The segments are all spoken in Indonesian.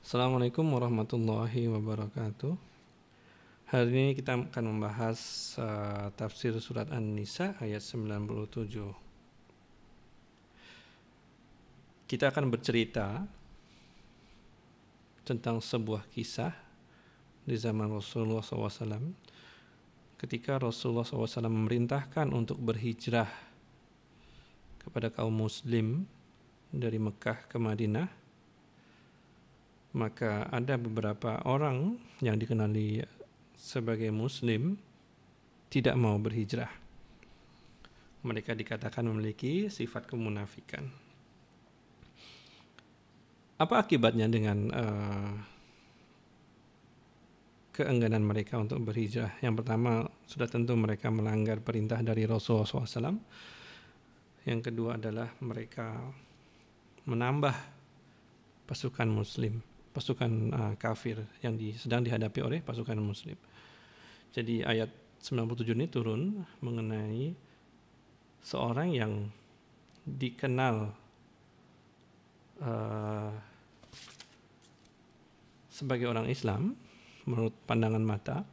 Assalamualaikum warahmatullahi wabarakatuh. Hari ini kita akan membahas tafsir surat An-Nisa ayat 97. Kita akan bercerita tentang sebuah kisah di zaman Rasulullah SAW ketika Rasulullah SAW memerintahkan untuk berhijrah kepada kaum muslim dari Mekah ke Madinah. Maka ada beberapa orang yang dikenali sebagai muslim tidak mau berhijrah. Mereka dikatakan memiliki sifat kemunafikan. Apa akibatnya dengan keengganan mereka untuk berhijrah? Yang pertama, sudah tentu mereka melanggar perintah dari Rasulullah SAW. Yang kedua adalah mereka menambah pasukan muslim, pasukan kafir yang sedang dihadapi oleh pasukan muslim. Jadi ayat 97 ini turun mengenai seorang yang dikenal sebagai orang Islam menurut pandangan mata,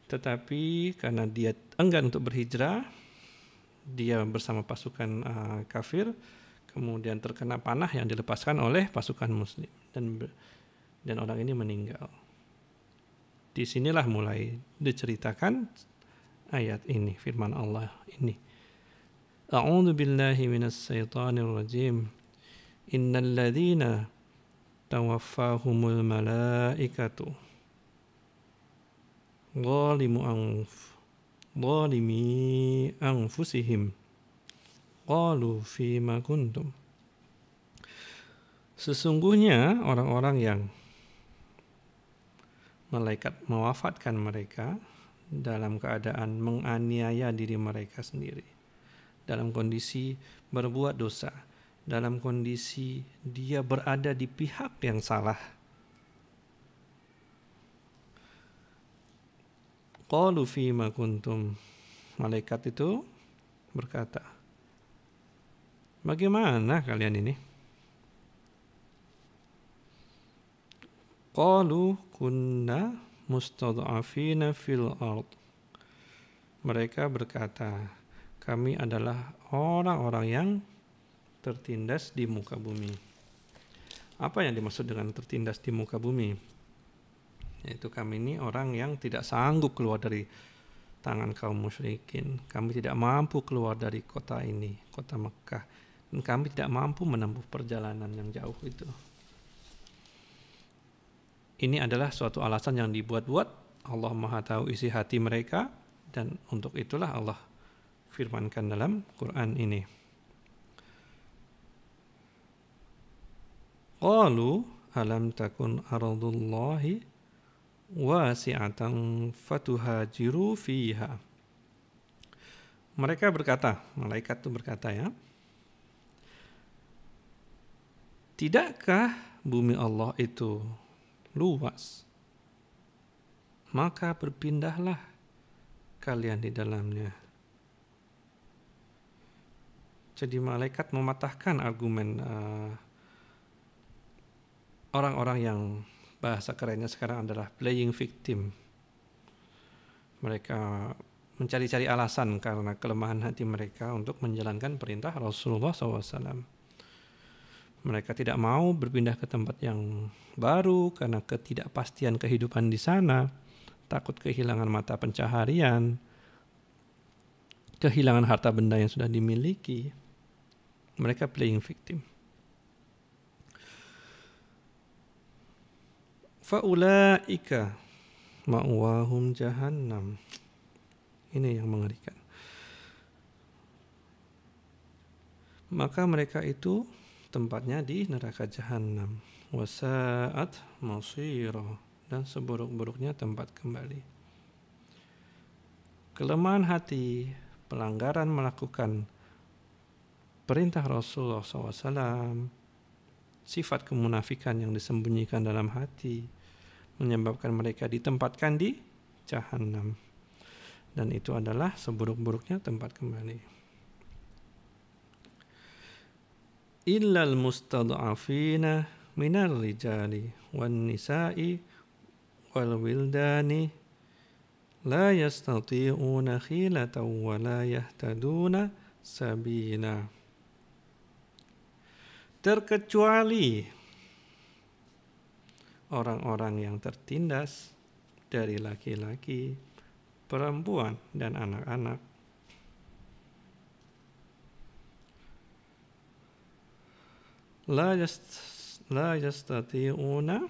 tetapi karena dia enggan untuk berhijrah, dia bersama pasukan kafir, kemudian terkena panah yang dilepaskan oleh pasukan muslim dan orang ini meninggal. Disinilah mulai diceritakan ayat ini, firman Allah ini. A'udzu billahi minas syaitonir rajim. Innal ladzina tawaffahumul malaikatu zalimi anfusihim qalu fima kuntum. Sesungguhnya orang-orang yang malaikat mewafatkan mereka dalam keadaan menganiaya diri mereka sendiri, dalam kondisi berbuat dosa, dalam kondisi dia berada di pihak yang salah. Qalu fima kuntum. Malaikat itu berkata, bagaimana kalian ini? Qalu kunna mustad'afina fil ard. Mereka berkata, kami adalah orang-orang yang tertindas di muka bumi. Apa yang dimaksud dengan tertindas di muka bumi? Yaitu kami ini orang yang tidak sanggup keluar dari tangan kaum musyrikin. Kami tidak mampu keluar dari kota ini, kota Mekah. Dan kami tidak mampu menempuh perjalanan yang jauh itu. Ini adalah suatu alasan yang dibuat-buat. Allah Maha tahu isi hati mereka, dan untuk itulah Allah firmankan dalam Quran ini. Qalu alam takun ardullahi wasi'atan fatuhajiru fiha. Mereka berkata, malaikat itu berkata ya, tidakkah bumi Allah itu luas, maka berpindahlah kalian di dalamnya. Jadi malaikat mematahkan argumen orang-orang yang bahasa kerennya sekarang adalah playing victim. Mereka mencari-cari alasan karena kelemahan hati mereka untuk menjalankan perintah Rasulullah SAW. Mereka tidak mau berpindah ke tempat yang baru karena ketidakpastian kehidupan di sana, takut kehilangan mata pencaharian, kehilangan harta benda yang sudah dimiliki. Mereka playing victim. Faulaika ma'wahum jahannam. Ini yang mengerikan. Maka mereka itu tempatnya di neraka jahanam. Wasa'at masira, dan seburuk-buruknya tempat kembali. Kelemahan hati, pelanggaran melakukan perintah Rasulullah SAW, sifat kemunafikan yang disembunyikan dalam hati, menyebabkan mereka ditempatkan di jahanam. Dan itu adalah seburuk-buruknya tempat kembali. Illal mustad'afina minar rijali wan nisa'i wal wildani la yastati'una khilatan wa la yahtaduna sabila. Terkecuali orang-orang yang tertindas dari laki-laki, perempuan, dan anak-anak. La yastati'una,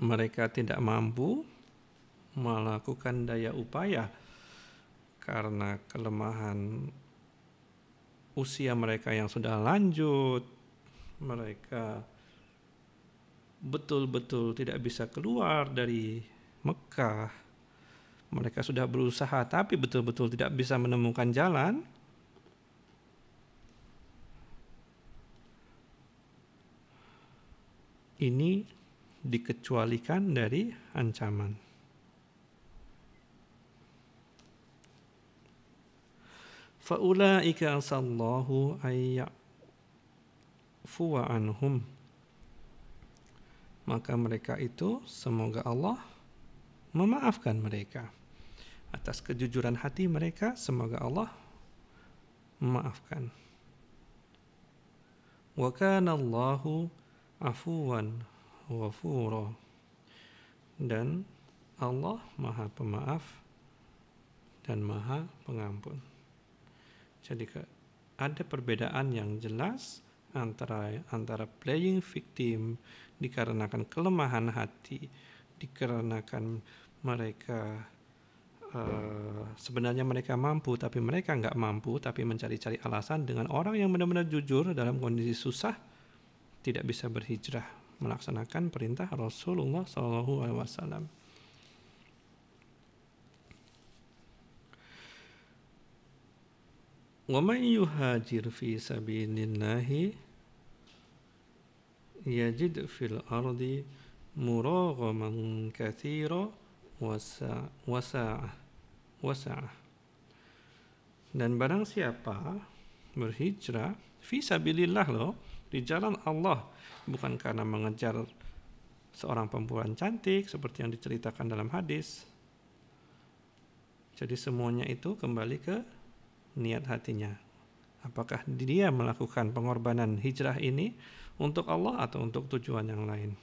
mereka tidak mampu melakukan daya upaya karena kelemahan usia mereka yang sudah lanjut. Mereka betul-betul tidak bisa keluar dari Mekah. Mereka sudah berusaha tapi betul-betul tidak bisa menemukan jalan. Ini dikecualikan dari ancaman. Faulaika asallahu ayyafuwa anhum. Maka mereka itu semoga Allah memaafkan mereka atas kejujuran hati mereka. Semoga Allah memaafkan. Wa kana Allahu afuwan ghafura, dan Allah Maha Pemaaf dan Maha Pengampun. Jadi ada perbedaan yang jelas antara playing victim dikarenakan kelemahan hati, dikarenakan mereka sebenarnya mereka mampu tapi mereka nggak mampu, tapi mencari-cari alasan, dengan orang yang benar-benar jujur dalam kondisi susah tidak bisa berhijrah melaksanakan perintah Rasulullah SAW. Wa man yuhajir fi sabilillahi yajid fil ardi muraghaman katsira wasa'ah. Dan barang siapa berhijrah fi sabilillah loh, di jalan Allah, bukan karena mengejar seorang perempuan cantik seperti yang diceritakan dalam hadis. Jadi semuanya itu kembali ke niat hatinya. Apakah dia melakukan pengorbanan hijrah ini untuk Allah atau untuk tujuan yang lain?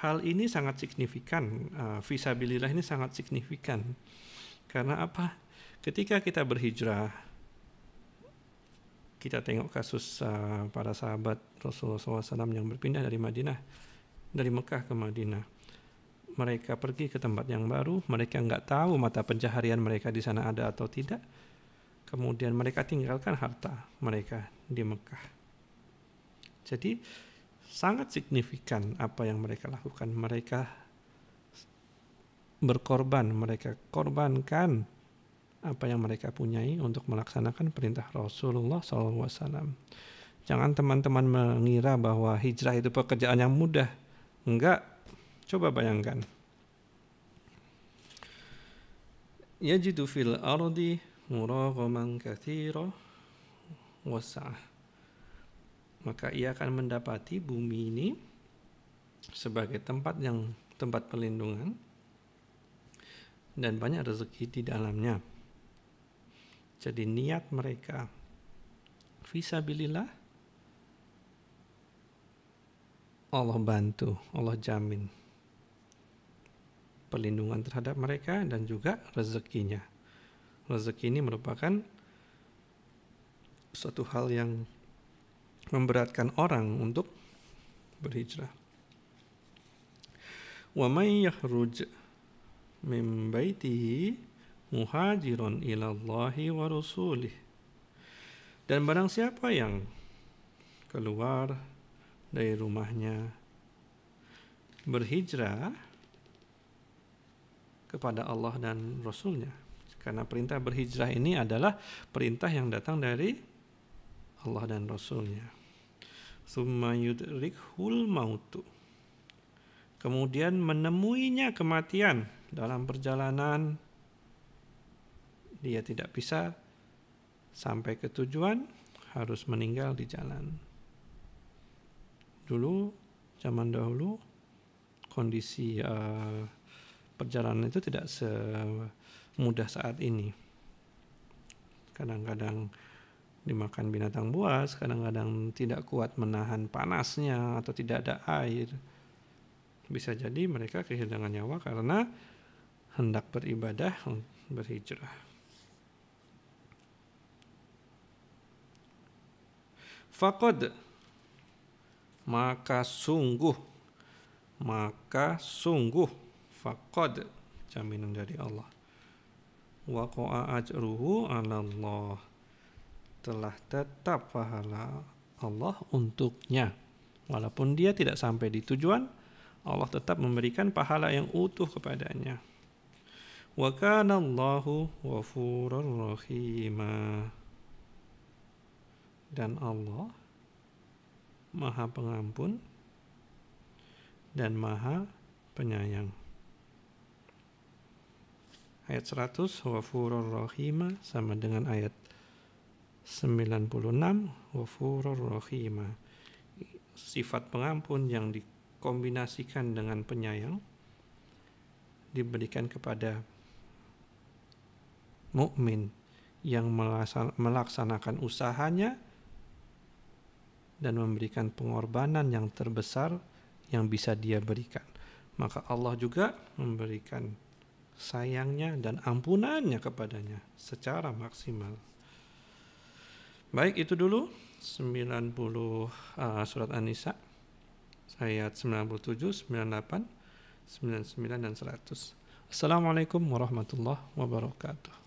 Hal ini sangat signifikan, fisabilillah ini sangat signifikan. Karena apa? Ketika kita berhijrah, kita tengok kasus para sahabat Rasulullah SAW yang berpindah dari Mekah ke Madinah. Mereka pergi ke tempat yang baru, mereka nggak tahu mata pencaharian mereka di sana ada atau tidak. Kemudian mereka tinggalkan harta mereka di Mekah. Jadi sangat signifikan apa yang mereka lakukan. Mereka berkorban, mereka korbankan apa yang mereka punyai untuk melaksanakan perintah Rasulullah SAW. Jangan teman-teman mengira bahwa hijrah itu pekerjaan yang mudah. Enggak. Coba bayangkan. Yajidu fil ardi muraghaman katsira wasa'ah. Maka ia akan mendapati bumi ini sebagai tempat perlindungan dan banyak rezeki di dalamnya. Jadi niat mereka fisabilillah, Allah bantu, Allah jamin perlindungan terhadap mereka dan juga rezekinya. Rezeki ini merupakan suatu hal yang memberatkan orang untuk berhijrah. Wa may yakhruj min baitihi muhajirun ilallahi wa rasulih. Dan barang siapa yang keluar dari rumahnya berhijrah kepada Allah dan Rasulnya, karena perintah berhijrah ini adalah perintah yang datang dari Allah dan Rasulnya. Summa yudrikhul mautu, kemudian menemuinya kematian dalam perjalanan, dia tidak bisa sampai ke tujuan harus meninggal di jalan. Dulu, zaman dahulu, kondisi perjalanan itu tidak semudah saat ini. Kadang-kadang dimakan binatang buas, kadang-kadang tidak kuat menahan panasnya atau tidak ada air. Bisa jadi mereka kehilangan nyawa karena hendak beribadah, berhijrah. Faqad, maka sungguh, faqad, jaminan dari Allah. Waqa'a ajruhu 'ala Allah, telah tetap pahala Allah untuknya. Walaupun dia tidak sampai di tujuan, Allah tetap memberikan pahala yang utuh kepadanya. Wa kana Allahu ghafurur rahima, dan Allah Maha Pengampun dan Maha Penyayang. Ayat 100 Ghafurur Rahima sama dengan ayat 96 Ghafurur Rahima. Sifat pengampun yang dikombinasikan dengan penyayang diberikan kepada mukmin yang melaksanakan usahanya dan memberikan pengorbanan yang terbesar yang bisa dia berikan. Maka Allah juga memberikan sayangnya dan ampunannya kepadanya secara maksimal. Baik, itu dulu 90 surat An-Nisa ayat 97, 98, 99 dan 100. Assalamualaikum warahmatullahi wabarakatuh.